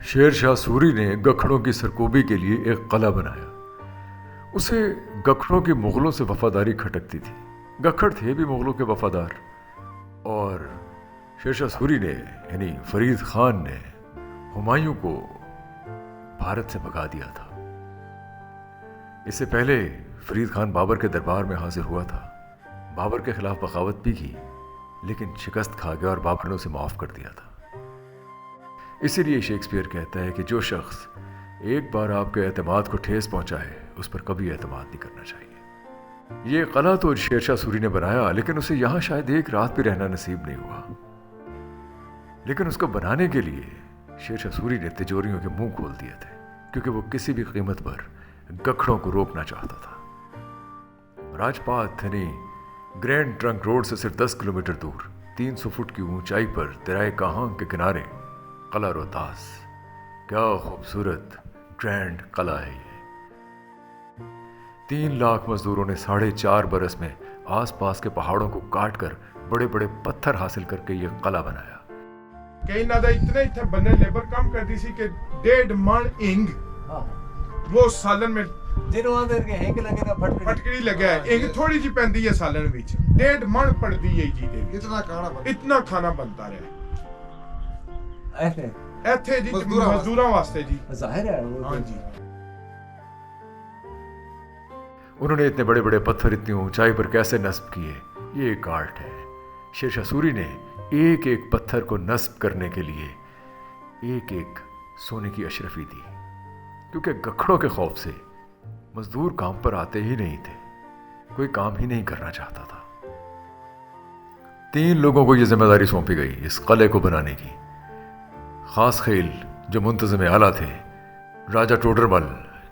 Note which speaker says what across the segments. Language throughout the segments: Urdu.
Speaker 1: شیر شاہ سوری نے گکھڑوں کی سرکوبی کے لیے ایک قلعہ بنایا۔ اسے گکھڑوں کی مغلوں سے وفاداری کھٹکتی تھی۔ گکھڑ تھے بھی مغلوں کے وفادار، اور شیر شاہ سوری نے یعنی فرید خان نے ہمایوں کو بھارت سے بھگا دیا تھا۔ اس سے پہلے فرید خان بابر کے دربار میں حاضر ہوا تھا، بابر کے خلاف بغاوت بھی کی، لیکن شکست کھا گیا اور بابر نے اسے معاف کر دیا تھا۔ اسی لیے شیکسپیئر کہتا ہے کہ جو شخص ایک بار آپ کے اعتماد کو ٹھیس پہنچائے اس پر کبھی اعتماد نہیں کرنا چاہیے۔ یہ قلعہ تو شیر شاہ سوری نے بنایا، لیکن اسے یہاں شاید ایک رات بھی رہنا نصیب نہیں ہوا۔ لیکن اس کو بنانے کے لیے شیر شاہ سوری نے تجوریوں کے منہ کھول دیے تھے، کیونکہ وہ کسی بھی قیمت پر گکھڑوں کو روکنا چاہتا تھا۔ راج پاتھ یعنی گرینڈ ٹرنک روڈ سے صرف 10 کلومیٹر دور 300 فٹ کی اونچائی پر درائے کاہانگ کے کنارے قلعہ روہتاس۔ کیا خوبصورت گرینڈ قلعہ ہے یہ۔ 3 لاکھ مزدوروں نے 4.5 برس میں آس پاس کے پہاڑوں کو کاٹ کر بڑے بڑے پتھر حاصل کر کے یہ قلعہ بنایا۔
Speaker 2: کئی نہ اتنے اتنے بندے لیبر کام کرتی سی کہ 1.5 من انگ وہ سالن میں
Speaker 3: جنوں اندر کے ہینگ لگے نا
Speaker 2: پھٹکڑی لگا ہے، انگ تھوڑی جی پیندی ہے سالن وچ، 1.5 من پڑتی ہے جی دے اتنا کھانا بنتا رہا ایتھے جی مزدوراں واسطے جی
Speaker 3: ظاہر ہے۔
Speaker 2: ہاں جی
Speaker 1: انہوں نے اتنے بڑے بڑے پتھر اتنی اونچائی پر کیسے نصب کیے، یہ ایک آرٹ ہے۔ شیر شاہ سوری نے ایک ایک پتھر کو نصب کرنے کے لیے ایک ایک سونے کی اشرفی دی، کیونکہ گکھڑوں کے خوف سے مزدور کام پر آتے ہی نہیں تھے، کوئی کام ہی نہیں کرنا چاہتا تھا۔ 3 لوگوں کو یہ ذمہ داری سونپی گئی اس قلعے کو بنانے کی۔ خاص خیل جو منتظم اعلیٰ تھے، راجہ ٹوڈرمل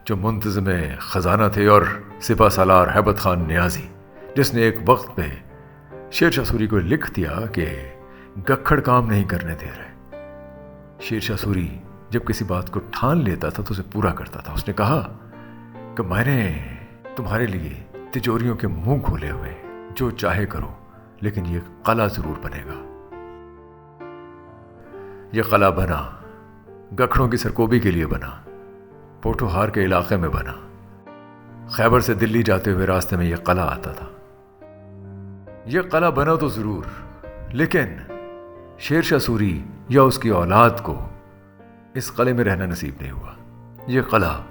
Speaker 1: جو منتظم خزانہ تھے، اور سپہ سالار ہیبت خان نیازی، جس نے ایک وقت میں شیر شاہ سوری کو لکھ دیا کہ گکھڑ کام نہیں کرنے دے رہے۔ شیر شاہ سوری جب کسی بات کو ٹھان لیتا تھا تو اسے پورا کرتا تھا۔ اس نے کہا کہ میں نے تمہارے لیے تجوریوں کے منہ کھولے ہوئے، جو چاہے کرو، لیکن یہ قلعہ ضرور بنے گا۔ یہ قلعہ بنا، گکھڑوں کی سرکوبی کے لیے بنا، پوٹھوہار کے علاقے میں بنا۔ خیبر سے دلی جاتے ہوئے راستے میں یہ قلعہ آتا تھا۔ یہ قلعہ بنا تو ضرور، لیکن شیر شاہ سوری یا اس کی اولاد کو اس قلعے میں رہنا نصیب نہیں ہوا۔ یہ قلعہ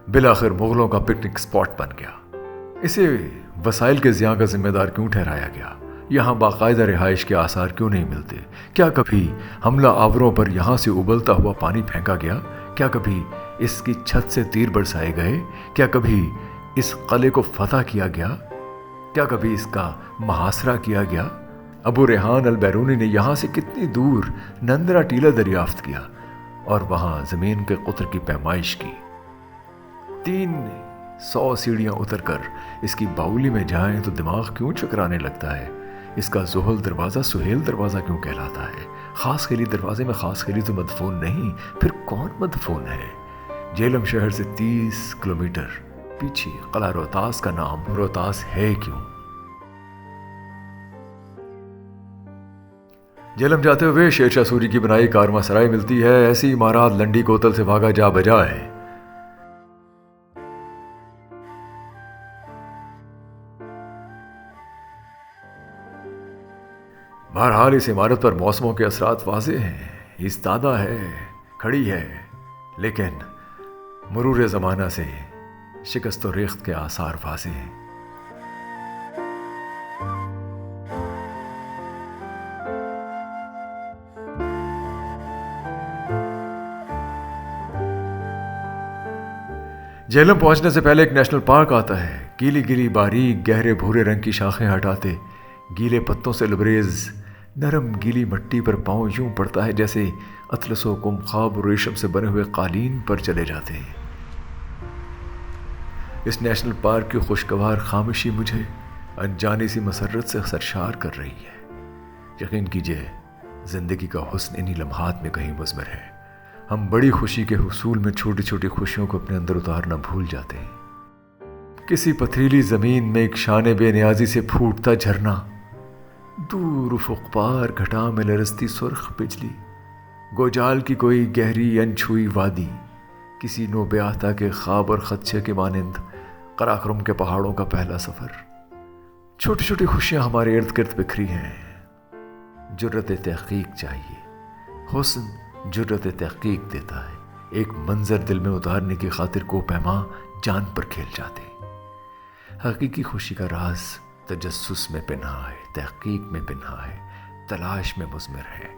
Speaker 1: بالآخر مغلوں کا پکنک سپاٹ بن گیا۔ اسے وسائل کے ضیاع کا ذمہ دار کیوں ٹھہرایا گیا؟ یہاں باقاعدہ رہائش کے آثار کیوں نہیں ملتے؟ کیا کبھی حملہ آوروں پر یہاں سے ابلتا ہوا پانی پھینکا گیا؟ کیا کبھی اس کی چھت سے تیر برسائے گئے؟ کیا کبھی اس قلعے کو فتح کیا گیا؟ کیا کبھی اس کا محاصرہ کیا گیا؟ ابو ریحان البیرونی نے یہاں سے کتنی دور نندرا ٹیلہ دریافت کیا اور وہاں زمین کے قطر کی پیمائش کی۔ 300 سیڑھیاں اتر کر اس کی باولی میں جائیں تو دماغ کیوں چکرانے لگتا ہے؟ اس کا زحل دروازہ سہیل دروازہ کیوں کہلاتا ہے؟ خاص خیلی دروازے میں خاص خیلی تو مدفون نہیں، پھر کون مدفون ہے؟ جیلم شہر سے 30 کلومیٹر پیچھے قلعہ روہتاس کا نام روہتاس ہے کیوں؟ جیلم جاتے ہوئے شیر شاہ سوری کی بنائی کارواں سرائے ملتی ہے۔ ایسی عمارات لنڈی کوتل سے بھاگا جا بجا ہے۔ بہرحال اس عمارت پر موسموں کے اثرات واضح ہیں، ایستادہ ہے، کھڑی ہے، لیکن مرور زمانہ سے شکست و ریخت کے آثار واضح ہیں۔ جیلم پہنچنے سے پہلے ایک نیشنل پارک آتا ہے۔ گیلی گیلی باریک گہرے بھورے رنگ کی شاخیں ہٹاتے گیلے پتوں سے لبریز نرم گیلی مٹی پر پاؤں یوں پڑتا ہے جیسے اطلس و کم خواب و ریشم سے بنے ہوئے قالین پر چلے جاتے ہیں۔ اس نیشنل پارک کی خوشگوار خاموشی مجھے انجانی سی مسرت سے سرشار کر رہی ہے۔ یقین کیجئے زندگی کا حسن انہی لمحات میں کہیں مضمر ہے۔ ہم بڑی خوشی کے حصول میں چھوٹی چھوٹی خوشیوں کو اپنے اندر اتارنا بھول جاتے ہیں۔ کسی پتھریلی زمین میں ایک شان بے نیازی سے پھوٹتا جھرنا، دور افق پار گھٹا میں لرزتی سرخ بجلی، گوجال کی کوئی گہری انچھوئی وادی، کسی نو بیاہتا کے خواب اور خدشے کے مانند قراقرم کے پہاڑوں کا پہلا سفر۔ چھوٹی چھوٹی خوشیاں ہمارے ارد گرد بکھری ہیں۔ جرت تحقیق چاہیے، حسن جرت تحقیق دیتا ہے۔ ایک منظر دل میں اتارنے کی خاطر کو پیما جان پر کھیل جاتے۔ حقیقی خوشی کا راز تجسس میں پنہا ہے، تحقیق میں پنہا ہے، تلاش میں مضمر ہے۔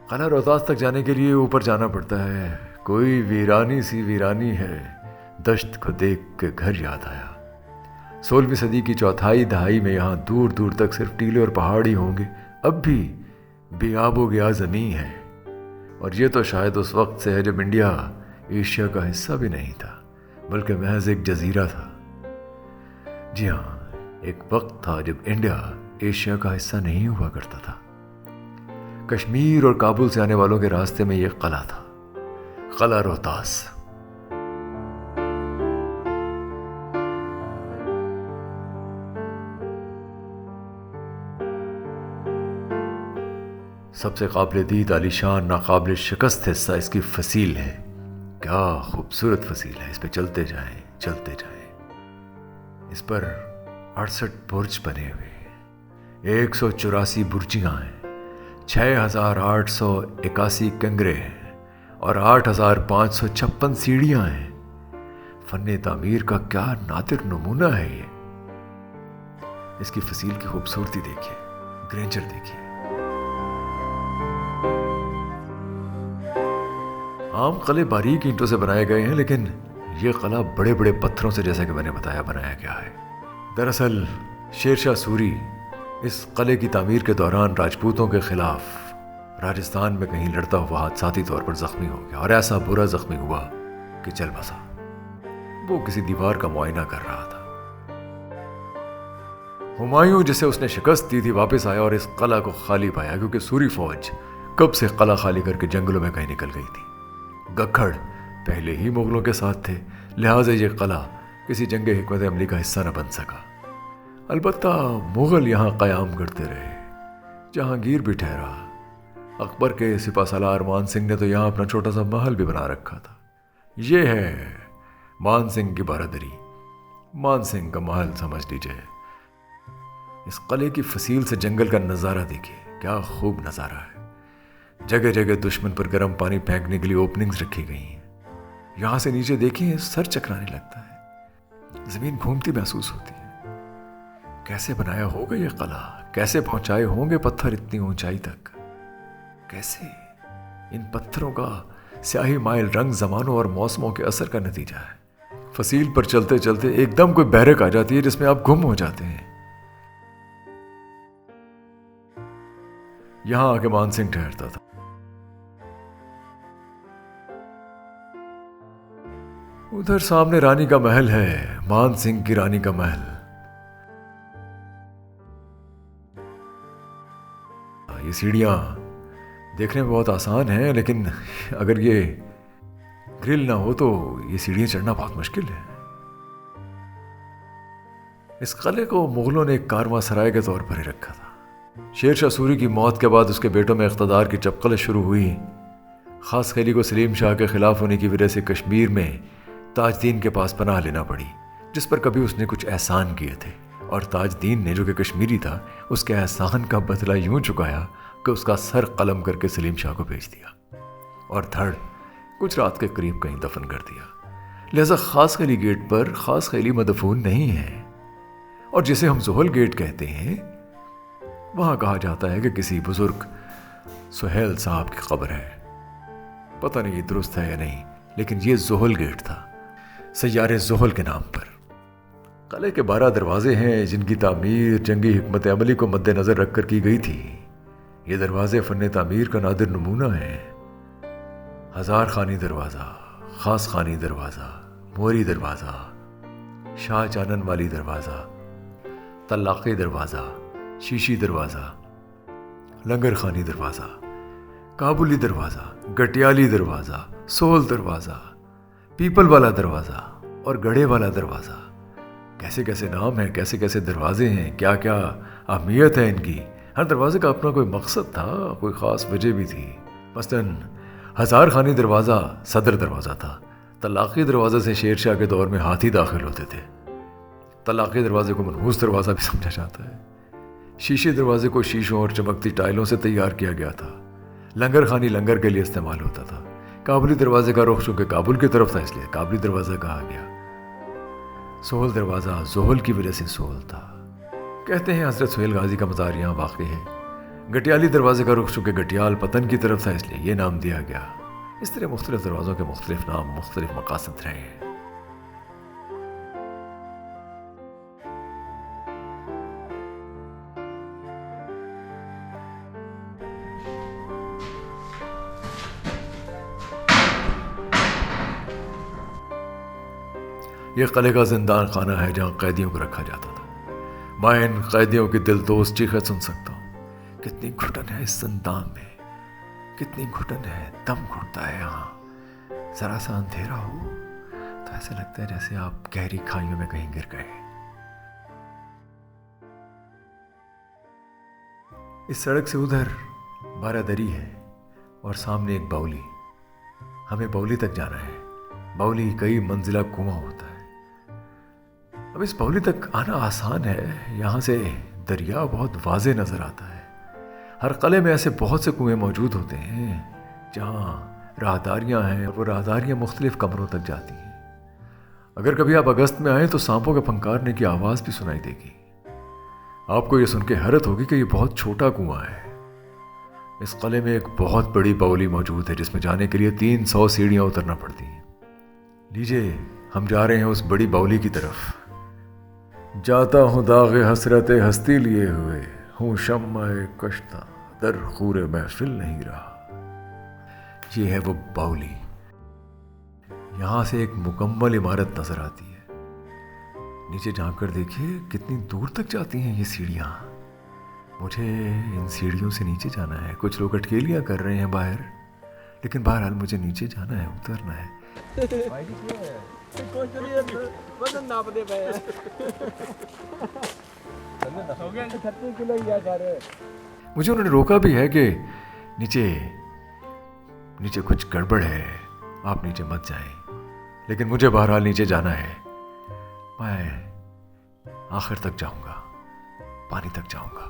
Speaker 1: قلعہ روہتاس تک جانے کے لیے اوپر جانا پڑتا ہے۔ کوئی ویرانی سی ویرانی ہے، دشت کو دیکھ کے گھر یاد آیا۔ 16ویں صدی کی چوتھائی دہائی میں یہاں دور دور تک صرف ٹیلے اور پہاڑ ہی ہوں گے۔ اب بھی بے آب و گیا زمین ہے، اور یہ تو شاید اس وقت سے ہے جب انڈیا ایشیا کا حصہ بھی نہیں تھا، بلکہ محض ایک جزیرہ تھا۔ جی ہاں، ایک وقت تھا جب انڈیا ایشیا کا حصہ نہیں ہوا کرتا تھا۔ کشمیر اور کابل سے آنے والوں کے راستے میں یہ قلعہ تھا، قلعہ روہتاس۔ سب سے قابل دید، عالیشان، ناقابل شکست حصہ اس کی فصیل ہے۔ کیا خوبصورت فصیل ہے، اس پہ چلتے جائیں چلتے جائیں۔ اس پر 68 برج بنے ہوئے ہیں، 184 برجیاں ہیں، 6881 کنگرے ہیں، اور 8556 سیڑھیاں ہیں۔ فن تعمیر کا کیا نادر نمونہ ہے یہ۔ اس کی فصیل کی خوبصورتی دیکھیے، گرینچر دیکھیے۔ عام قلعے باریک اینٹوں سے بنائے گئے ہیں، لیکن یہ قلعہ بڑے بڑے پتھروں سے، جیسا کہ میں نے بتایا، بنایا گیا ہے۔ دراصل شیر شاہ سوری اس قلعے کی تعمیر کے دوران راجپوتوں کے خلاف راجستھان میں کہیں لڑتا ہوا حادثاتی طور پر زخمی ہو گیا، اور ایسا برا زخمی ہوا کہ چل بسا۔ وہ کسی دیوار کا معائنہ کر رہا تھا۔ ہمایوں، جسے اس نے شکست دی تھی، واپس آیا اور اس قلعہ کو خالی پایا، کیونکہ سوری فوج کب سے قلعہ خالی کر کے جنگلوں میں کہیں نکل گئی تھی۔ گکھڑ پہلے ہی مغلوں کے ساتھ تھے، لہٰذا یہ قلعہ کسی جنگ حکمت عملی کا حصہ نہ بن سکا۔ البتہ مغل یہاں قیام کرتے رہے، جہانگیر بھی ٹھہرا، اکبر کے سپہ سالار مان سنگھ نے تو یہاں اپنا چھوٹا سا محل بھی بنا رکھا تھا۔ یہ ہے مان سنگھ کی بارادری، مان سنگھ کا محل سمجھ لیجیے۔ اس قلعے کی فصیل سے جنگل کا نظارہ دیکھیے، کیا خوب نظارہ ہے۔ جگہ جگہ دشمن پر گرم پانی پھینکنے کے لیے اوپننگز رکھی گئی ہیں۔ یہاں سے نیچے دیکھیں، سر چکرانے لگتا ہے، زمین گھومتی محسوس ہوتی ہے۔ کیسے بنایا ہوگا یہ قلعہ، کیسے پہنچائے ہوں گے پتھر اتنی اونچائی تک، کیسے؟ ان پتھروں کا سیاہی مائل رنگ زمانوں اور موسموں کے اثر کا نتیجہ ہے۔ فصیل پر چلتے چلتے ایک دم کوئی بیرک آ جاتی ہے جس میں آپ گم ہو جاتے ہیں۔ یہاں آ کے مان سنگھ ٹھہرتا تھا۔ ادھر سامنے رانی کا محل ہے، مان سنگھ کی رانی کا محل۔ یہ سیڑھیاں دیکھنے میں بہت آسان ہیں، لیکن اگر یہ گرل نہ ہو تو یہ سیڑھیاں چڑھنا بہت مشکل ہے۔ اس قلعے کو مغلوں نے ایک کارواں سرائے کے طور پر ہی رکھا تھا۔ شیر شاہ سوری کی موت کے بعد اس کے بیٹوں میں اقتدار کی چپقلیں شروع ہوئی۔ خاص خیلی کو سلیم شاہ کے خلاف ہونے کی وجہ سے کشمیر میں تاج دین کے پاس پناہ لینا پڑی، جس پر کبھی اس نے کچھ احسان کیے تھے، اور تاج دین نے، جو کہ کشمیری تھا، اس کے احسان کا بدلہ یوں چکایا کہ اس کا سر قلم کر کے سلیم شاہ کو بھیج دیا اور دھڑ کچھ رات کے قریب کہیں دفن کر دیا۔ لہذا خاص خیلی گیٹ پر خاص خیلی مدفون نہیں ہے، اور جسے ہم زحل گیٹ کہتے ہیں، وہاں کہا جاتا ہے کہ کسی بزرگ سہیل صاحب کی قبر ہے۔ پتہ نہیں یہ درست ہے یا نہیں، لیکن یہ زحل گیٹ تھا، سیارے زحل کے نام پر۔ قلعے کے 12 دروازے ہیں جن کی تعمیر جنگی حکمت عملی کو مد نظر رکھ کر کی گئی تھی۔ یہ دروازے فن تعمیر کا نادر نمونہ ہیں۔ ہزار خانی دروازہ، خاص خانی دروازہ، موری دروازہ، شاہ چانن والی دروازہ، طلاقی دروازہ، شیشی دروازہ، لنگر خانی دروازہ، کابلی دروازہ، گٹیالی دروازہ، سول دروازہ، پیپل والا دروازہ اور گڑھے والا دروازہ۔ کیسے کیسے نام ہیں، کیسے کیسے دروازے ہیں، کیا کیا اہمیت ہے ان کی، ہر دروازے کا اپنا کوئی مقصد تھا، کوئی خاص وجہ بھی تھی۔ مثلاً ہزار خانی دروازہ صدر دروازہ تھا۔ طلاقی دروازے سے شیر شاہ کے دور میں ہاتھی داخل ہوتے تھے۔ طلاقی دروازے کو منحوس دروازہ بھی سمجھا جاتا ہے۔ شیشے دروازے کو شیشوں اور چمکتی ٹائلوں سے تیار کیا گیا تھا۔ لنگر خانی لنگر کے لیے استعمال ہوتا تھا۔ کابلی دروازے کا رخ چونکہ کابل کی طرف تھا اس لیے کابلی دروازہ کہا گیا۔ سہول دروازہ زحل کی وجہ سے سہول تھا۔ کہتے ہیں حضرت سہیل غازی کا مزار یہاں واقع ہے۔ گٹیالی دروازے کا رخ چونکہ گٹیال پتن کی طرف تھا اس لیے یہ نام دیا گیا۔ اس طرح مختلف دروازوں کے مختلف نام، مختلف مقاصد رہے ہیں۔ یہ قلعے کا زندان خانہ ہے جہاں قیدیوں کو رکھا جاتا تھا۔ میں ان قیدیوں کی دل دوست چیخیں سن سکتا ہوں۔ کتنی گھٹن ہے اس زندان میں، کتنی گھٹن ہے، دم گھٹتا ہے یہاں۔ ذرا سا اندھیرا ہو تو ایسا لگتا ہے جیسے آپ گہری کھائیوں میں کہیں گر گئے۔ اس سڑک سے ادھر بارہ دری ہے اور سامنے ایک باولی۔ ہمیں باولی تک جانا ہے۔ باولی کئی منزلہ کنواں ہوتا ہے۔ اب اس باولی تک آنا آسان ہے، یہاں سے دریا بہت واضح نظر آتا ہے۔ ہر قلعے میں ایسے بہت سے کنویں موجود ہوتے ہیں جہاں راہداریاں ہیں اور وہ راہداریاں مختلف کمروں تک جاتی ہیں۔ اگر کبھی آپ اگست میں آئیں تو سانپوں کے پھنکارنے کی آواز بھی سنائی دے گی۔ آپ کو یہ سن کے حیرت ہوگی کہ یہ بہت چھوٹا کنواں ہے۔ اس قلعے میں ایک بہت بڑی باولی موجود ہے جس میں جانے کے لیے 300 سیڑھیاں اترنا پڑتی ہیں۔ لیجیے ہم جا رہے ہیں اس بڑی باولی کی طرف۔ جاتا ہوں داغ حسرت ہستی لیے ہوئے، ہوں شمع کشتہ در خور محفل نہیں رہا۔ یہ ہے وہ باولی۔ یہاں سے ایک مکمل عمارت نظر آتی ہے۔ نیچے جھانک کر دیکھیے کتنی دور تک جاتی ہیں یہ سیڑھیاں۔ مجھے ان سیڑھیوں سے نیچے جانا ہے۔ کچھ لوگ اٹکیلیاں کر رہے ہیں باہر، لیکن بہرحال مجھے نیچے جانا ہے، اترنا ہے۔ مجھے انہوں نے روکا بھی ہے کہ نیچے کچھ گڑبڑ ہے، آپ نیچے مت جائیں، لیکن مجھے بہرحال نیچے جانا ہے۔ میں آخر تک جاؤں گا، پانی تک جاؤں گا۔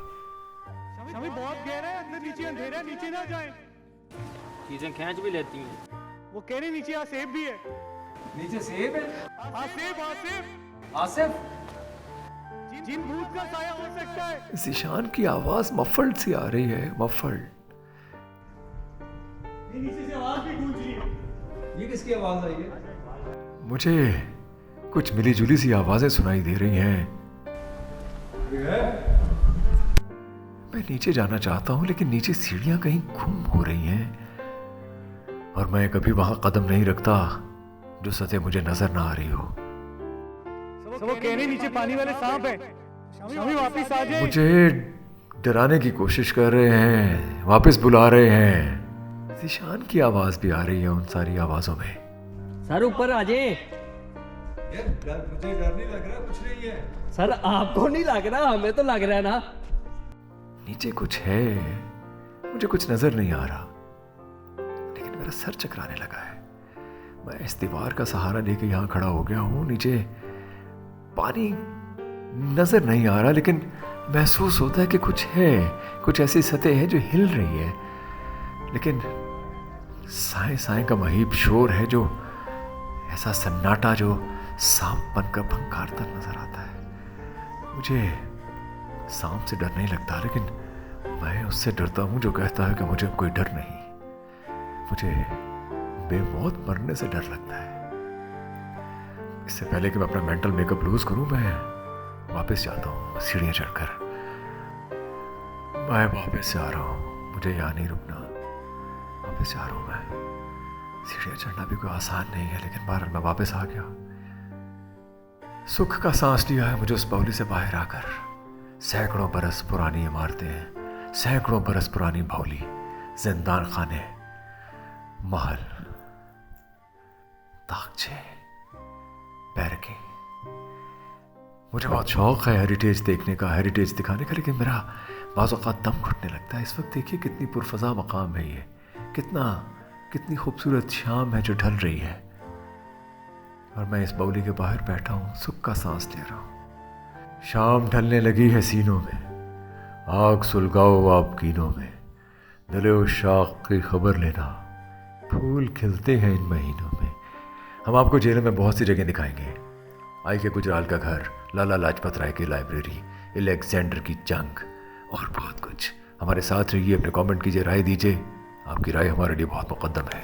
Speaker 4: بہت گہرا ہے، اندر نیچے اندھیرا ہے، نیچے نہ جائیں۔
Speaker 5: چیزیں کھینچ بھی لیتی ہیں۔
Speaker 4: وہ کہہ رہے نیچے آصف بھی ہے۔
Speaker 3: نیچے سیب ہے؟
Speaker 4: آصف جن بھوت کا سایہ ہو سکتا ہے۔
Speaker 1: ذیشان کی آواز مفلڈ سی آ رہی ہے، مفلڈ۔
Speaker 4: نیچے سے آواز بھی گونج رہی ہے۔
Speaker 3: یہ کس کی آواز آئی ہے؟
Speaker 1: مجھے کچھ ملی جلی سی آوازیں سنائی دے رہی ہیں۔ میں نیچے جانا چاہتا ہوں لیکن نیچے سیڑھیاں کہیں گم ہو رہی ہیں اور میں کبھی وہاں قدم نہیں رکھتا جو سطح مجھے نظر نہ آ رہی ہو۔
Speaker 4: وہ کہہ رہے نیچے پانی والے سانپ ہیں، شامی واپس آ جائیں۔
Speaker 1: مجھے ڈرانے کی کوشش کر رہے ہیں، واپس بلا رہے ہیں۔ ذیشان کی آواز بھی آ رہی ہے ان ساری آوازوں میں۔
Speaker 5: سر اوپر آ جائیں۔
Speaker 3: مجھے ڈر نہیں لگ رہا، کچھ نہیں ہے۔
Speaker 5: سر آپ کو نہیں لگ رہا، ہمیں تو لگ رہا ہے نا۔
Speaker 1: نیچے کچھ ہے، مجھے کچھ نظر نہیں آ رہا، لیکن میرا سر چکرانے لگا ہے۔ میں اس دیوار کا سہارا لے کے یہاں کھڑا ہو گیا ہوں۔ نیچے پانی نظر نہیں آ رہا لیکن محسوس ہوتا ہے کہ کچھ ہے، کچھ ایسی سطح ہے جو ہل رہی ہے، لیکن سائیں سائیں کا مہیب شور ہے، جو ایسا سناٹا جو سانپ بن کر پھنکارتا نظر آتا ہے۔ مجھے سانپ سے ڈر نہیں لگتا لیکن میں اس سے ڈرتا ہوں جو کہتا ہے کہ مجھے کوئی ڈر نہیں۔ مجھے بے موت مرنے سے ڈر لگتا ہے۔ اس سے پہلے کہ میں اپنا مینٹل میک اپ لوز کروں، میں واپس جاتا ہوں سیڑھیاں چڑھ کر۔ میں واپس سے آ رہا ہوں، مجھے یہاں نہیں رکنا، واپس جا رہا ہوں میں۔ سیڑھیاں چڑھنا بھی کوئی آسان نہیں ہے لیکن بہرحال میں واپس آ گیا۔ سکھ کا سانس لیا ہے مجھے اس باولی سے باہر آ کر۔ سینکڑوں برس پرانی عمارتیں ہیں، سینکڑوں برس پرانی باولی، زندان خانے، محل، تاکچے، بیرکیں، مجھے بہت شوق ہے ہیریٹیج دیکھنے کا، ہیریٹیج دکھانے کا، لیکن میرا بعض اوقات دم گھٹنے لگتا ہے۔ اس وقت دیکھیے کتنی پرفضا مقام ہے یہ، کتنی خوبصورت شام ہے جو ڈھل رہی ہے، اور میں اس بولی کے باہر بیٹھا ہوں، سکھ کا سانس لے رہا ہوں۔ شام ڈھلنے لگی ہے سینوں میں، آگ سلگاؤ آپ کینوں میں، دل عشاق کی خبر لینا، پھول کھلتے ہیں ان مہینوں میں۔ ہم آپ کو جیلوں میں بہت سی جگہیں دکھائیں گے، آئی کے گجرال کا گھر، لالا لاجپت رائے کی لائبریری، الیگزینڈر کی جنگ، اور بہت کچھ۔ ہمارے ساتھ رہیے، اپنے کامنٹ کیجیے، رائے دیجیے، آپ کی رائے ہمارے لیے بہت مقدم ہے۔